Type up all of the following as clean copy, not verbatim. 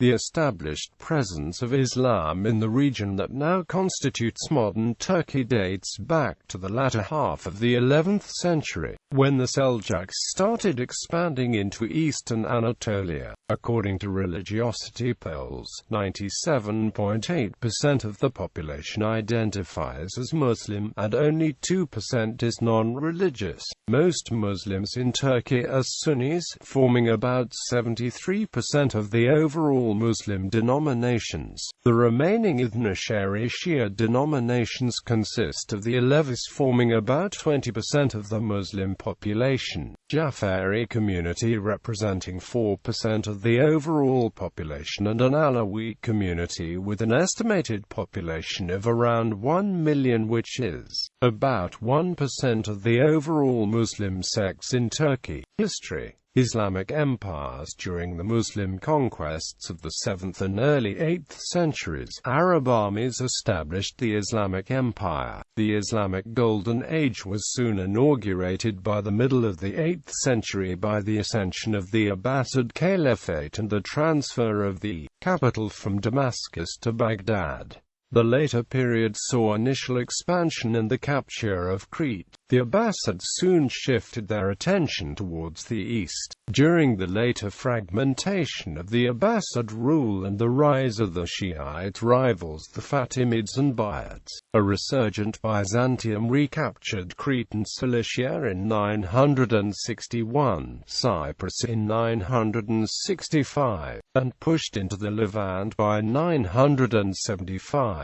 The established presence of Islam in the region that now constitutes modern Turkey dates back to the latter half of the 11th century, when the Seljuks started expanding into eastern Anatolia. According to religiosity polls, 97.8% of the population identifies as Muslim, and only 2% is non-religious. Most Muslims in Turkey are Sunnis, forming about 73% of the overall Muslim denominations. The remaining Ithna'ashari-Shia denominations consist of the Alevis, forming about 20% of the Muslim population, Jafari community representing 4% of the overall population, and an Alawite community with an estimated population of around 1 million, which is about 1% of the overall Muslim sects in Turkey. History: Islamic empires. During the Muslim conquests of the 7th and early 8th centuries, Arab armies established the Islamic Empire. The Islamic Golden Age was soon inaugurated by the middle of the 8th century by the ascension of the Abbasid Caliphate and the transfer of the capital from Damascus to Baghdad. The later period saw initial expansion and the capture of Crete. The Abbasids soon shifted their attention towards the east. During the later fragmentation of the Abbasid rule and the rise of the Shiite rivals the Fatimids and Buyids, a resurgent Byzantium recaptured Crete and Cilicia in 961, Cyprus in 965, and pushed into the Levant by 975.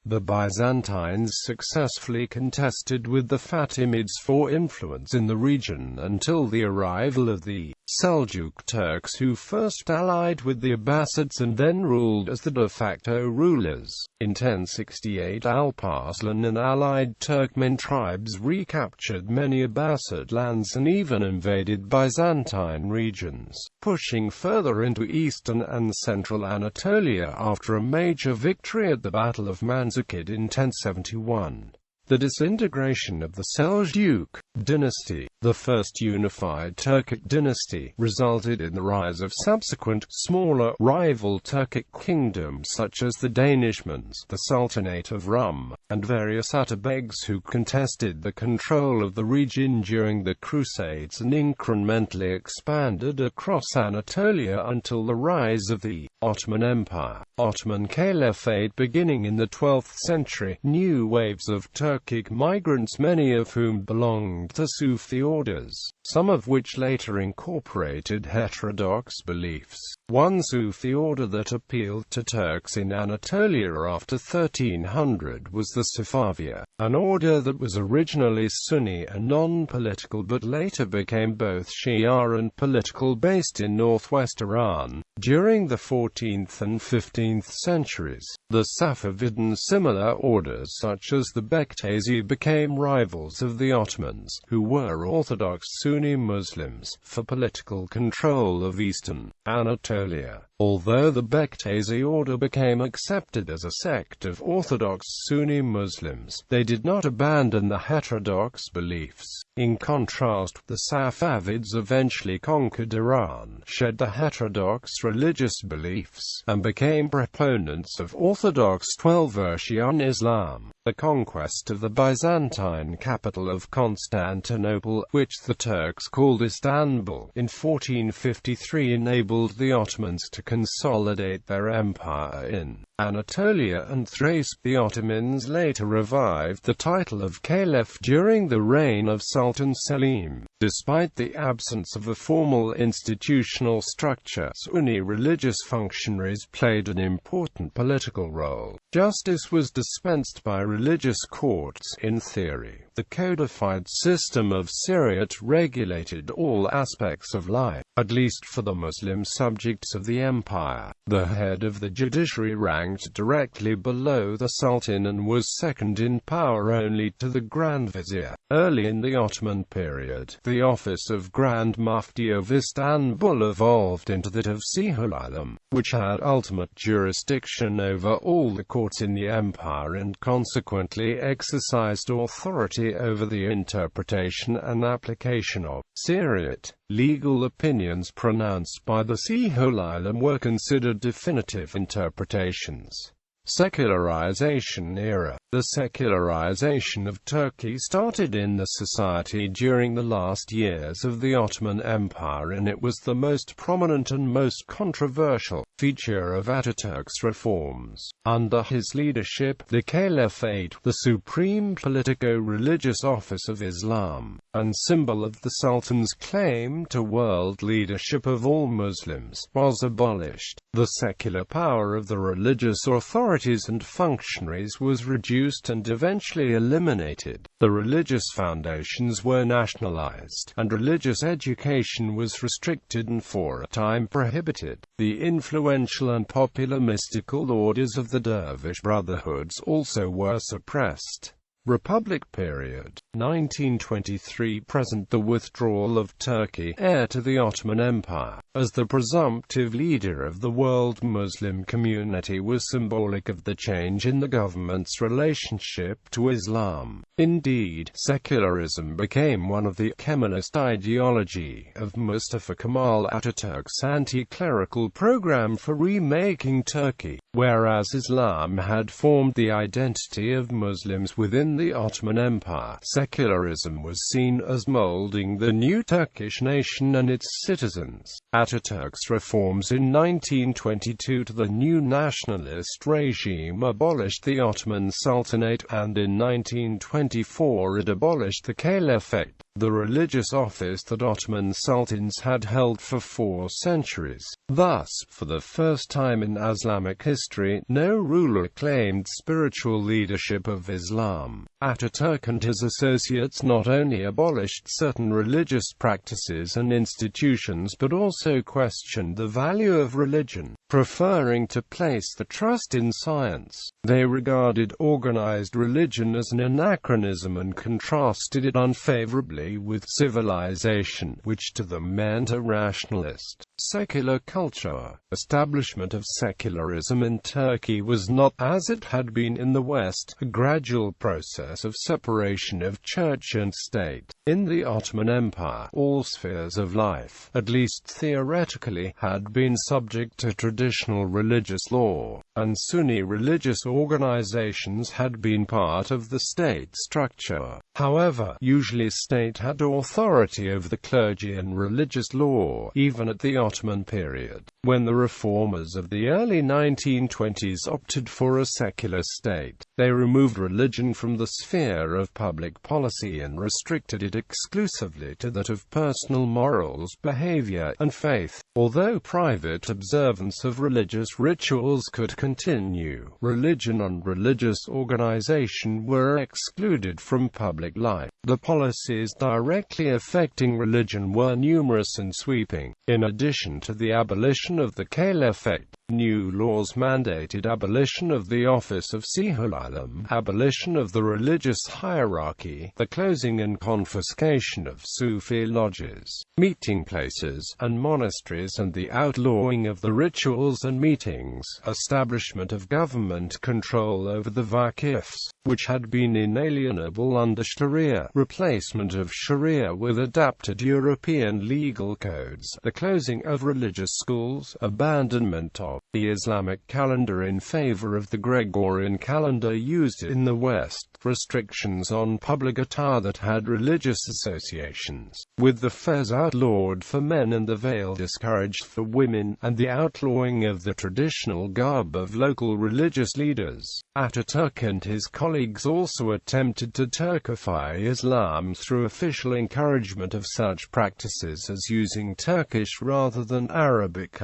The Byzantines successfully contested with the Fatimids for influence in the region until the arrival of the Seljuk Turks, who first allied with the Abbasids and then ruled as the de facto rulers. In 1068, Alparslan and allied Turkmen tribes recaptured many Abbasid lands and even invaded Byzantine regions, pushing further into eastern and central Anatolia after a major victory at the Battle of Manzikert in 1071. The disintegration of the Seljuk dynasty, the first unified Turkic dynasty, resulted in the rise of subsequent, smaller, rival Turkic kingdoms such as the Danishmends, the Sultanate of Rum, and various Atabegs who contested the control of the region during the Crusades and incrementally expanded across Anatolia until the rise of the Ottoman Empire. Ottoman Caliphate. Beginning in the 12th century, new waves of Turkic migrants, many of whom belonged to Sufi orders, some of which later incorporated heterodox beliefs. One Sufi order that appealed to Turks in Anatolia after 1300 was the Safaviya, an order that was originally Sunni and non-political but later became both Shia and political, based in northwest Iran. During the 14th and 15th centuries, the Safavid and similar orders such as the Bektazi became rivals of the Ottomans, who were Orthodox Sunni Muslims, for political control of eastern Anatolia. Although the Bektazi order became accepted as a sect of Orthodox Sunni Muslims, they did not abandon the heterodox beliefs. In contrast, the Safavids eventually conquered Iran, shed the heterodox religious beliefs, and became proponents of Orthodox Twelversion Islam. The conquest of the Byzantine capital of Constantinople, which the Turks called Istanbul, in 1453 enabled the Ottomans to consolidate their empire in Anatolia and Thrace. The Ottomans later revived the title of Caliph during the reign of Sultan Selim. Despite the absence of a formal institutional structure, Sunni religious functionaries played an important political role. Justice was dispensed by religious courts. In theory, the codified system of Shariat regulated all aspects of life, at least for the Muslim subjects of the empire. The head of the judiciary ranked directly below the Sultan and was second in power only to the Grand Vizier. Early in the Ottoman period, the office of Grand Mufti of Istanbul evolved into that of Seyyid-ul-Alam, which had ultimate jurisdiction over all the courts in the empire and consequently exercised authority especially over the interpretation and application of Syriac. Legal opinions pronounced by the Seljuks were considered definitive interpretations. Secularization era. The secularization of Turkey started in the society during the last years of the Ottoman Empire, and it was the most prominent and most controversial feature of Ataturk's reforms. Under his leadership, the Caliphate, the supreme politico-religious office of Islam, and symbol of the Sultan's claim to world leadership of all Muslims, was abolished. The secular power of the religious authorities and functionaries was reduced and eventually eliminated. The religious foundations were nationalized, and religious education was restricted and for a time prohibited. The influential and popular mystical orders of the dervish brotherhoods also were suppressed. Republic period, 1923–present. The withdrawal of Turkey, heir to the Ottoman Empire, as the presumptive leader of the world Muslim community was symbolic of the change in the government's relationship to Islam. Indeed, secularism became one of the Kemalist ideology of Mustafa Kemal Ataturk's anti-clerical program for remaking Turkey, whereas Islam had formed the identity of Muslims within the Ottoman Empire. Secularism was seen as molding the new Turkish nation and its citizens. Ataturk's reforms in 1922 to the new nationalist regime abolished the Ottoman Sultanate, and in 1924 it abolished the Caliphate, the religious office that Ottoman sultans had held for 4 centuries. Thus, for the first time in Islamic history, no ruler claimed spiritual leadership of Islam. Ataturk and his associates not only abolished certain religious practices and institutions but also questioned the value of religion, preferring to place the trust in science. They regarded organized religion as an anachronism and contrasted it unfavorably with civilization, which to them meant a rationalist, secular culture. Establishment of secularism in Turkey was not, as it had been in the West, a gradual process of separation of church and state. In the Ottoman Empire, all spheres of life, at least theoretically, had been subject to traditional religious law, and Sunni religious organizations had been part of the state structure. However, usually state had authority over the clergy and religious law, even at the Ottoman period. When the reformers of the early 1920s opted for a secular state, they removed religion from the sphere of public policy and restricted it exclusively to that of personal morals, behavior, and faith. Although private observance of religious rituals could continue, religion and religious organization were excluded from public life. The policies directly affecting religion were numerous and sweeping. In addition to the abolition of the Caliphate, new laws mandated abolition of the office of Seljuks, abolition of the religious hierarchy, the closing and confiscation of Sufi lodges, meeting places, and monasteries, and the outlawing of the rituals and meetings, establishment of government control over the waqifs, which had been inalienable under Sharia, replacement of Sharia with adapted European legal codes, the closing of religious schools, abandonment of the Islamic calendar in favor of the Gregorian calendar used in the West, restrictions on public attire that had religious associations, with the fez outlawed for men and the veil discouraged for women, and the outlawing of the traditional garb of local religious leaders. Ataturk and his colleagues also attempted to Turkify Islam through official encouragement of such practices as using Turkish rather than Arabic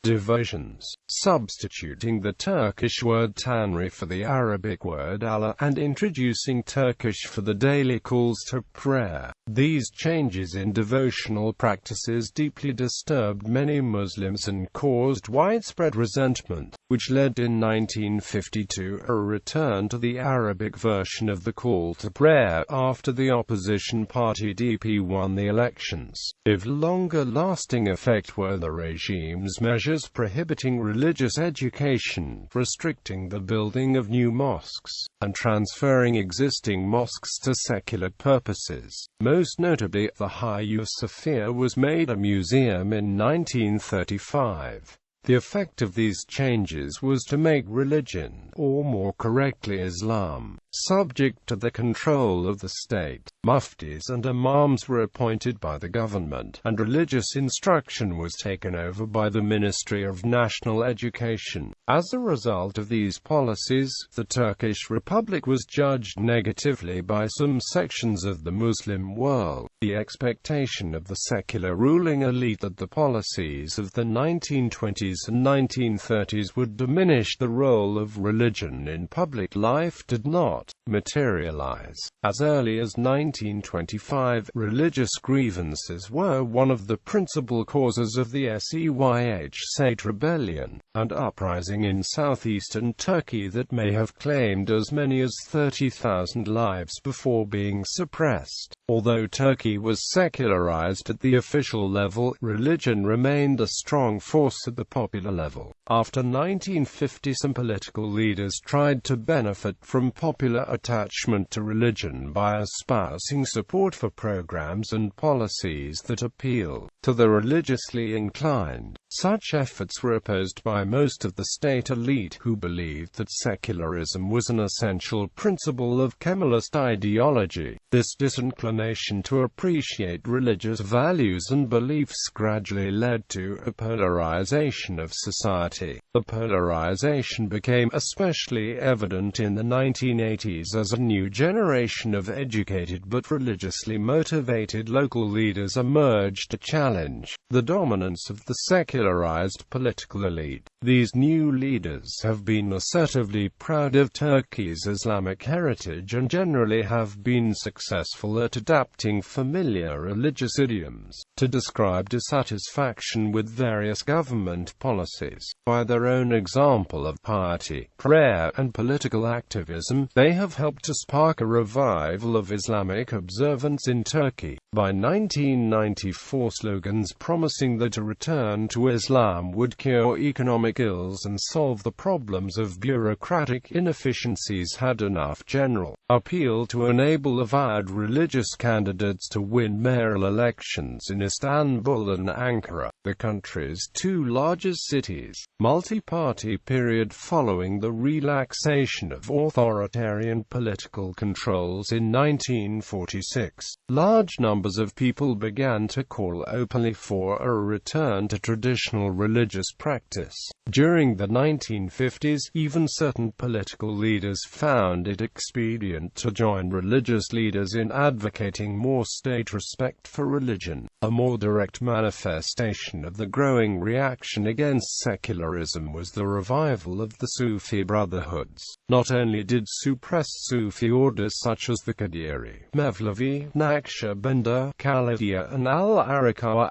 devotions, substituting the Turkish word Tanri for the Arabic word Allah, and introducing Turkish for the daily calls to prayer. These changes in devotional practices deeply disturbed many Muslims and caused widespread resentment, which led in 1952 a return to the Arabic version of the call to prayer after the opposition party DP won the elections. Of longer-lasting effect were the regime's measures measures prohibiting religious education, restricting the building of new mosques, and transferring existing mosques to secular purposes. Most notably, the Hagia Sophia was made a museum in 1935. The effect of these changes was to make religion, or more correctly Islam, subject to the control of the state. Muftis and imams were appointed by the government, and religious instruction was taken over by the Ministry of National Education. As a result of these policies, the Turkish Republic was judged negatively by some sections of the Muslim world. The expectation of the secular ruling elite that the policies of the 1920s and 1930s would diminish the role of religion in public life did not materialize. As early as 1925, religious grievances were one of the principal causes of the Seyhit rebellion, and uprising in southeastern Turkey that may have claimed as many as 30,000 lives before being suppressed. Although Turkey was secularized at the official level, religion remained a strong force at the popular level. After 1950, some political leaders tried to benefit from popular attachment to religion by espousing support for programs and policies that appeal to the religiously inclined. Such efforts were opposed by most of the state elite, who believed that secularism was an essential principle of Kemalist ideology. This disinclination to appreciate religious values and beliefs gradually led to a polarization of society. The polarization became especially evident in the 1980s as a new generation of educated but religiously motivated local leaders emerged to challenge the dominance of the secularized political elite. These new leaders have been assertively proud of Turkey's Islamic heritage and generally have been successful at adapting familiar religious idioms to describe dissatisfaction with various government policies. By their own example of piety, prayer, and political activism, they have helped to spark a revival of Islamic observance in Turkey. By 1994, slogans promising that a return to Islam would cure economic ills and solve the problems of bureaucratic inefficiencies had enough general appeal to enable avowed religious candidates to win mayoral elections in Istanbul and Ankara, the country's two largest cities. Multi-party period following the relaxation of authoritarian political controls in 1946. Large numbers of people began to call openly for a return to traditional religious practice. During the 1950s, even certain political leaders found it expedient to join religious leaders in advocating more state respect for religion. A more direct manifestation of the growing reaction against secularism was the revival of the Sufi brotherhoods. Not only did suppressed Sufi orders such as the Qadiri, Mevlevi, Naqshbandi, Khalidiyya, and Al-Arika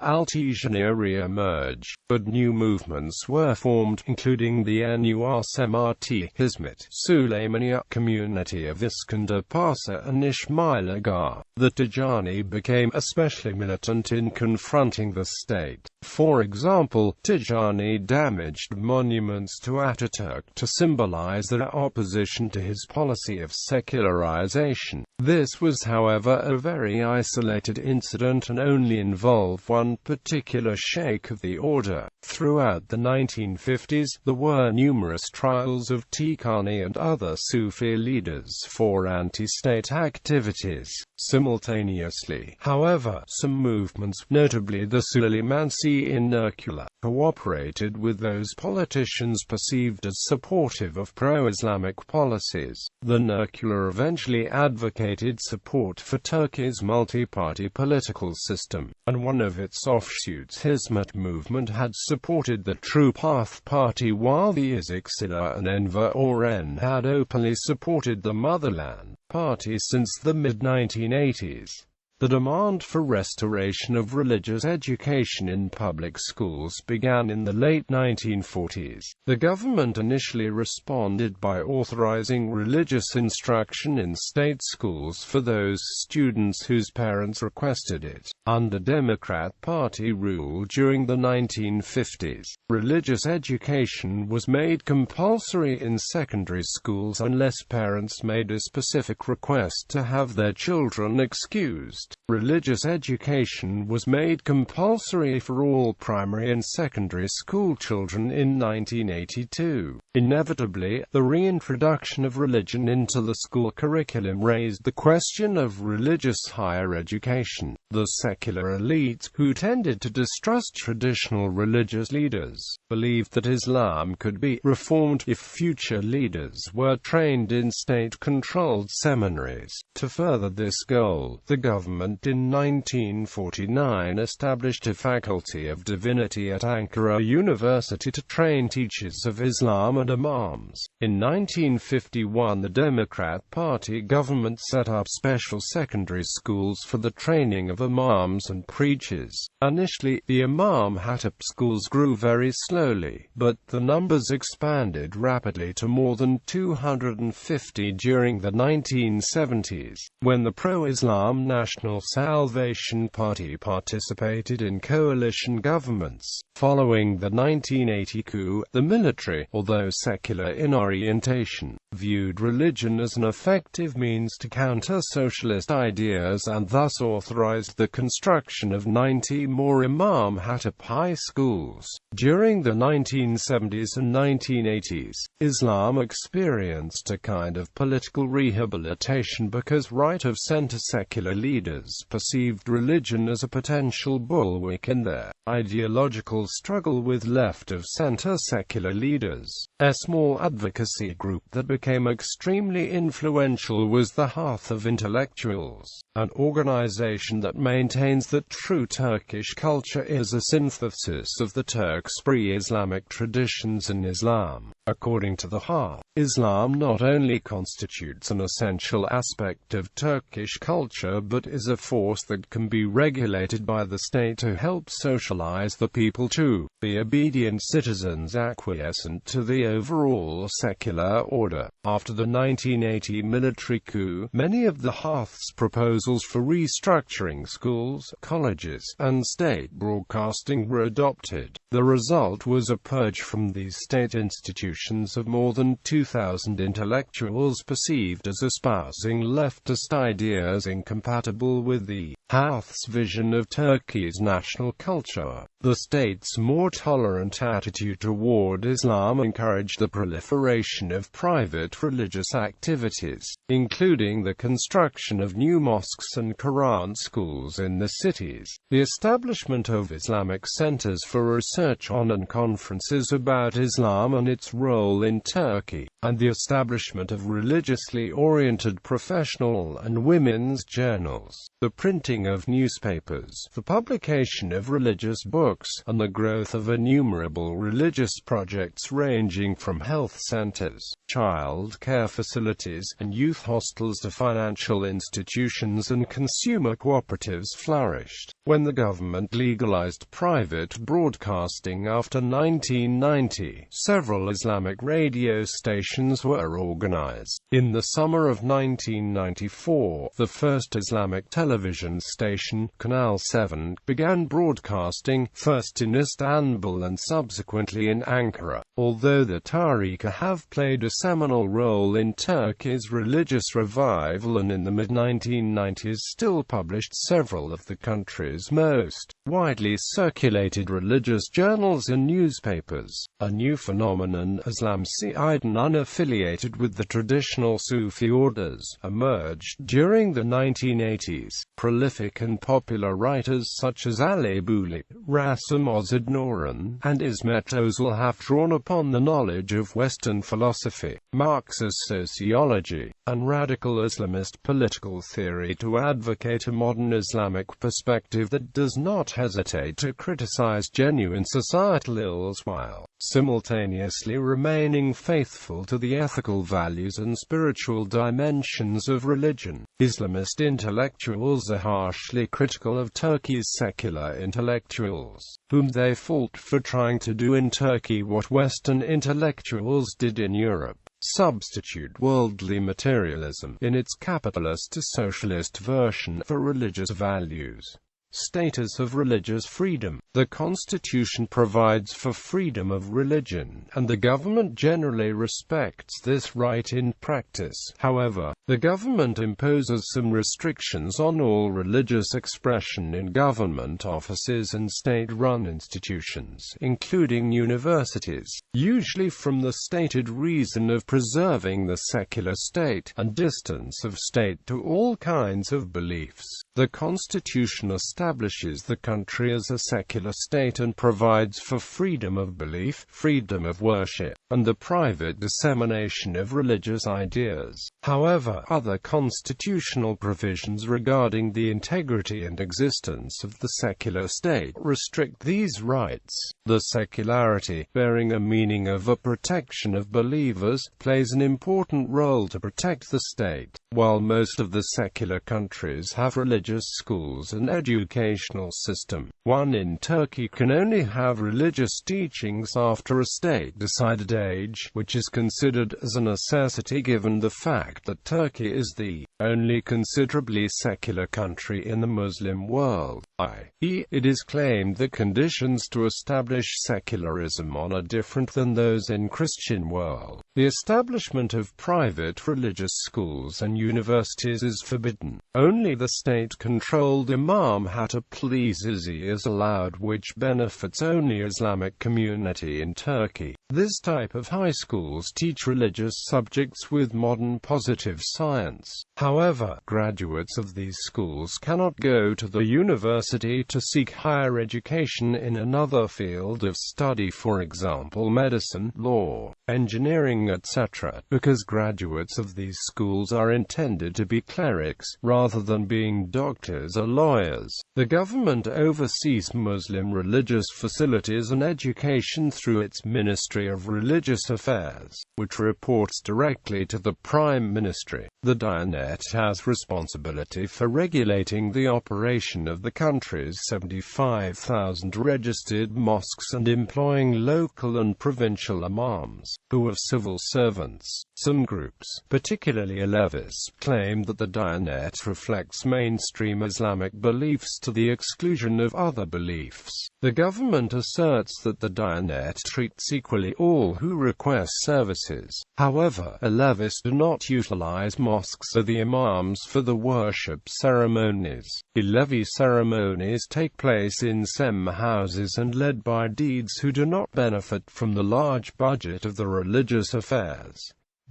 re-emerge, but new movements were formed, including the Nusmt, Hizmet, Sulaymaniya, Community of Iskandar Parsa and Ismail Agha. The Tijani became especially militant in confronting the state. For example, Tijani damaged monuments to Ataturk to symbolize their opposition to his policy of secularization. This was, however, a very isolated incident and only involved one particular sheikh of the order. Throughout the 1950s, there were numerous trials of Tijani and other Sufi leaders for anti-state activities. Simultaneously, however, some movements, notably the Sulaymansi in Nurkula, cooperated with those politicians perceived as supportive of pro-Islamic policies. The Nurkula eventually advocated support for Turkey's multi-party political system, and one of its offshoots, Hizmet movement, had supported the True Path Party, while the Istiqlal and Enver Oren had openly supported the Motherland Party since the mid-1980s. The demand for restoration of religious education in public schools began in the late 1940s. The government initially responded by authorizing religious instruction in state schools for those students whose parents requested it. Under Democrat Party rule during the 1950s, religious education was made compulsory in secondary schools unless parents made a specific request to have their children excused. Religious education was made compulsory for all primary and secondary school children in 1982. Inevitably, the reintroduction of religion into the school curriculum raised the question of religious higher education. The secular elite, who tended to distrust traditional religious leaders, believed that Islam could be reformed if future leaders were trained in state-controlled seminaries. To further this goal, the government in 1949 established a faculty of divinity at Ankara University to train teachers of Islam and imams. In 1951, the Democrat Party government set up special secondary schools for the training of imams and preachers. Initially, the Imam Hatip schools grew very slowly, but the numbers expanded rapidly to more than 250 during the 1970s, when the pro-Islam National Salvation Party participated in coalition governments. Following the 1980 coup, the military, although secular in orientation, viewed religion as an effective means to counter socialist ideas and thus authorized the construction of 90 more Imam Hatip high schools. During the 1970s and 1980s, Islam experienced a kind of political rehabilitation because right-of-center secular leaders perceived religion as a potential bulwark in their ideological struggle with left-of-center secular leaders. A small advocacy group that became extremely influential was the Hearth of Intellectuals, an organization that maintains that true Turkish culture is a synthesis of the Turks' pre-Islamic traditions in Islam. According to the Hearth, Islam not only constitutes an essential aspect of Turkish culture but is a force that can be regulated by the state to help socialize the people to be obedient citizens acquiescent to the overall secular order. After the 1980 military coup, many of the Hearth's proposals for restructuring schools, colleges, and state broadcasting were adopted. The result was a purge from these state institutions of more than 2,000 intellectuals perceived as espousing leftist ideas incompatible with the Hearth's vision of Turkey's national culture. The state's more tolerant attitude toward Islam encouraged the proliferation of private religious activities, including the construction of new mosques and Quran schools in the cities, the establishment of Islamic centers for research on and conferences about Islam and its role in Turkey, and the establishment of religiously oriented professional and women's journals, the printing of newspapers, the publication of religious books, and the growth of innumerable religious projects ranging from health centers, child care facilities, and youth hostels to financial institutions and consumer cooperatives flourished. When the government legalized private broadcasting after 1990, several Islamic radio stations were organized. In the summer of 1994, the first Islamic television station, Kanal 7, began broadcasting, first in Istanbul and subsequently in Ankara. Although the Tariqa have played a seminal role in Turkey's religious revival and in the mid-1990s still published several of the country's most widely circulated religious journals and newspapers, a new phenomenon, Islamcide unaffiliated with the traditional Sufi orders, emerged during the 1980s. Prolific and popular writers such as Ali Bouli, Rasim Ozadnoran, and Ismet Ozil have drawn upon the knowledge of Western philosophy, Marxist sociology, and radical Islamist political theory to advocate a modern Islamic perspective that does not hesitate to criticize genuine societal ills while simultaneously remaining faithful to the ethical values and spiritual dimensions of religion. Islamist intellectuals are harshly critical of Turkey's secular intellectuals, whom they fault for trying to do in Turkey what Western intellectuals did in Europe: substitute worldly materialism in its capitalist to socialist version for religious values. Status of religious freedom. The Constitution provides for freedom of religion, and the government generally respects this right in practice. However, the government imposes some restrictions on all religious expression in government offices and state-run institutions, including universities, usually from the stated reason of preserving the secular state, and distance of state to all kinds of beliefs. The Constitution establishes the country as a secular state and provides for freedom of belief, freedom of worship, and the private dissemination of religious ideas. However, other constitutional provisions regarding the integrity and existence of the secular state restrict these rights. The secularity, bearing a meaning of a protection of believers, plays an important role to protect the state. While most of the secular countries have religious schools and educational system, one in Turkey can only have religious teachings after a state-decided age, which is considered as a necessity given the fact that Turkey is the only considerably secular country in the Muslim world, i.e., it is claimed that conditions to establish secularism are different than those in Christian world. The establishment of private religious schools and universities is forbidden. Only the state-controlled imam hatta pleases is allowed, which benefits only Islamic community in Turkey. This type of high schools teach religious subjects with modern positive science. However, graduates of these schools cannot go to the university to seek higher education in another field of study, for example medicine, law, engineering, etc., because graduates of these schools are intended to be clerics, rather than being doctors or lawyers. The government oversees Muslim religious facilities and education through its Ministry of Religious Affairs, which reports directly to the Prime Ministry. The Diyanet has responsibility for regulating the operation of the country's 75,000 registered mosques and employing local and provincial imams, who are civil servants. Some groups, particularly Alevis, claim that the Diyanet reflects mainstream Islamic beliefs to the exclusion of other beliefs. The government asserts that the Diyanet treats equally all who request services. However, Alevis do not utilize mosques or the imams for the worship ceremonies. Alevi ceremonies take place in sem houses and led by deeds who do not benefit from the large budget of the religious affairs.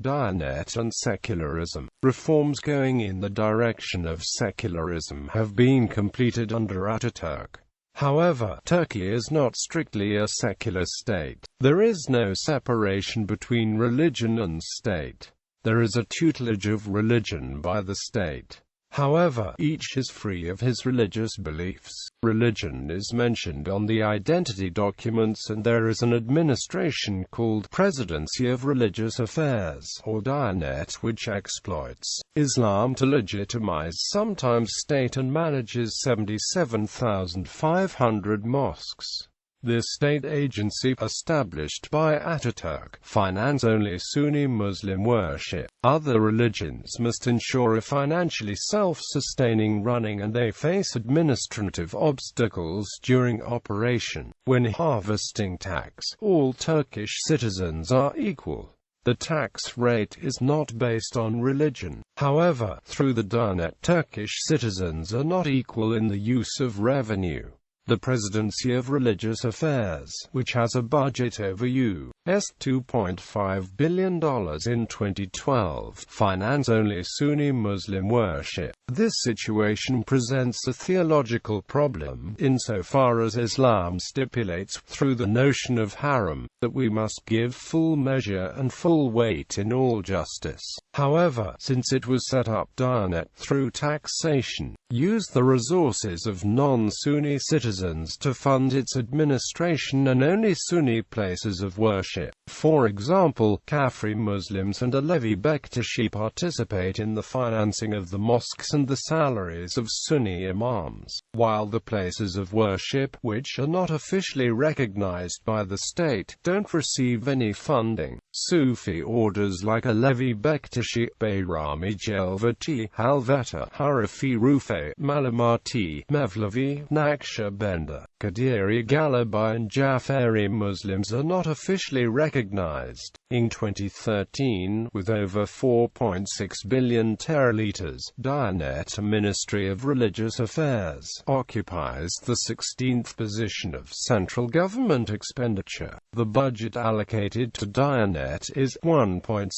Diyanet and secularism. Reforms going in the direction of secularism have been completed under Ataturk. However, Turkey is not strictly a secular state. There is no separation between religion and state. There is a tutelage of religion by the state. However, each is free of his religious beliefs. Religion is mentioned on the identity documents, and there is an administration called Presidency of Religious Affairs, or Diyanet, which exploits Islam to legitimize sometimes state and manages 77,500 mosques. This state agency, established by Ataturk, finance only Sunni Muslim worship. Other religions must ensure a financially self-sustaining running, and they face administrative obstacles during operation. When harvesting tax, all Turkish citizens are equal. The tax rate is not based on religion. However, through the Diyanet, Turkish citizens are not equal in the use of revenue. The Presidency of Religious Affairs, which has a budget over US $2.5 billion in 2012, finance only Sunni Muslim worship. This situation presents a theological problem, insofar as Islam stipulates, through the notion of haram, that we must give full measure and full weight in all justice. However, since it was set up Diyanet, through taxation, used the resources of non-Sunni citizens to fund its administration and only Sunni places of worship. For example, Kafri Muslims and Alevi-Bektashi participate in the financing of the mosques and the salaries of Sunni imams, while the places of worship, which are not officially recognized by the state, don't receive any funding. Sufi orders like Alevi-Bektashi, Bayrami Jelvati, Halveta, Harafi Rufe, Malamati, Mevlevi, Naqshbandi, Qadiri Galabai and Jafari Muslims are not officially recognized. In 2013, with over 4.6 billion teraliters, Diyanet, a Ministry of Religious Affairs, occupies the 16th position of central government expenditure. The budget allocated to Diyanet is 1.6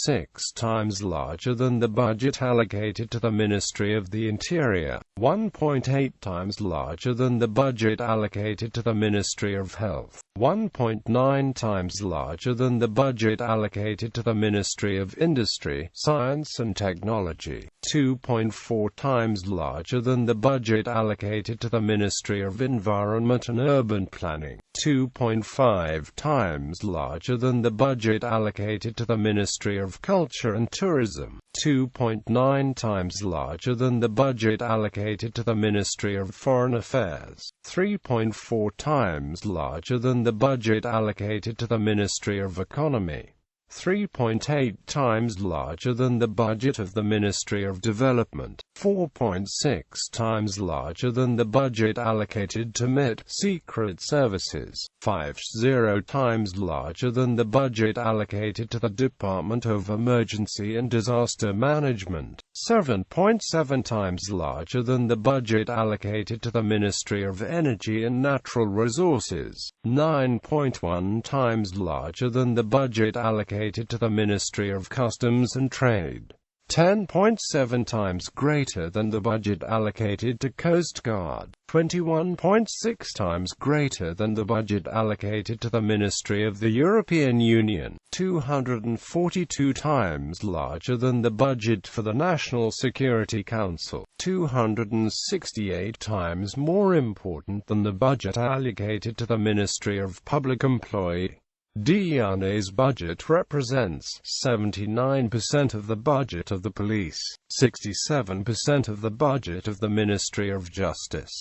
times larger than the budget allocated to the Ministry of the Interior, 1.8 times larger than the budget allocated to the Ministry of Health, 1.9 times larger than the budget allocated to the Ministry of Industry, Science and Technology, 2.4 times larger than the budget allocated to the Ministry of Environment and Urban Planning, 2.5 times larger than the budget allocated to the Ministry of Culture and Tourism, 2.9 times larger than the budget allocated to the Ministry of Foreign Affairs, 3.4 times larger than the budget allocated to the Ministry of Economy, 3.8 times larger than the budget of the Ministry of Development, 4.6 times larger than the budget allocated to MIT Secret Services, 50 times larger than the budget allocated to the Department of Emergency and Disaster Management, 7.7 times larger than the budget allocated to the Ministry of Energy and Natural Resources, 9.1 times larger than the budget allocated to the Ministry of Customs and Trade, 10.7 times greater than the budget allocated to Coast Guard, 21.6 times greater than the budget allocated to the Ministry of the European Union, 242 times larger than the budget for the National Security Council, 268 times more important than the budget allocated to the Ministry of Public Employee. Diyanet's budget represents 79% of the budget of the police, 67% of the budget of the Ministry of Justice,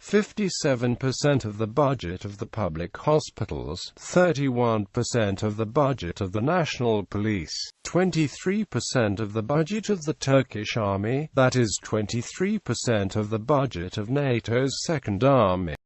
57% of the budget of the public hospitals, 31% of the budget of the National Police, 23% of the budget of the Turkish Army, that is 23% of the budget of NATO's Second Army.